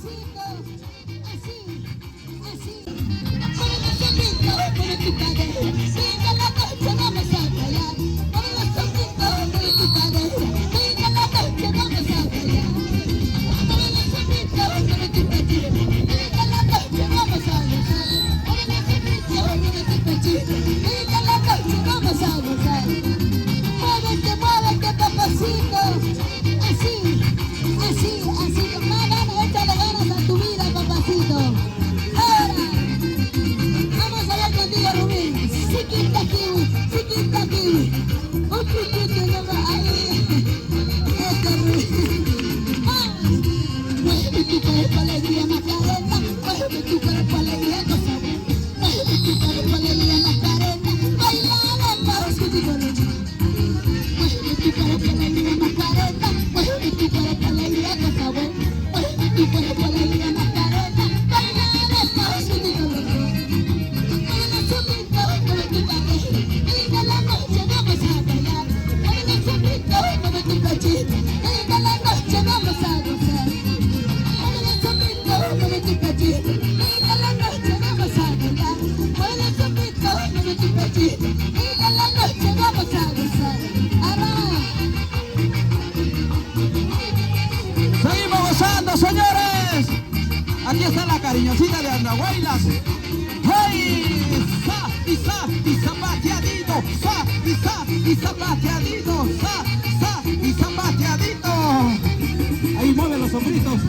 papacito, así, así. Con los ojitos, con tu cadera, venga la noche, vamos a bailar. Con los ojitos, con tu cadera, venga la noche, vamos a bailar. Con los ojitos, con tu cadera, venga la noche, vamos a gozar. Con los ojitos, con tu cadera, venga la noche, vamos a gozar. Muévete, muévete, papacito, así, así, así, con más ganas, échale ganas a tu vida, papacito. Ahora, vamos a ver contigo, Rubín. Siquita kiwi, siquita kiwi. Un chiquito no va ahí. Este Rubín. Vamos. Mueve tu cuerpo, alegría, Macarena. Mueve tu cuerpo, alegría, cosa buena. Mueve tu cuerpo, alegría, Macarena. Bailale, vamos contigo, Rubín. Mueve tu cuerpo, alegría, Macarena. Mueve tu cuerpo, alegría, cosa buena. Mueve tu cuerpo, alegría, Macarena. Bailale, vamos contigo, Rubín. Con los ojitos, con tu cadera, venga la noche, vamos a bailar. Con los ojitos, con tu cachito, venga la noche, vamos a gozar. Con los ojitos, con tu cachito, venga la noche, vamos a bailar. Con los ojitos, con tu cachito, venga la noche, vamos a gozar. ¡Arra! Seguimos gozando, señores. Aquí está la cariñosita de Andahuaylas. ¡Hey! Y zapateadito, y zapateadito, y zapateadito. Ahí mueven los hombritos.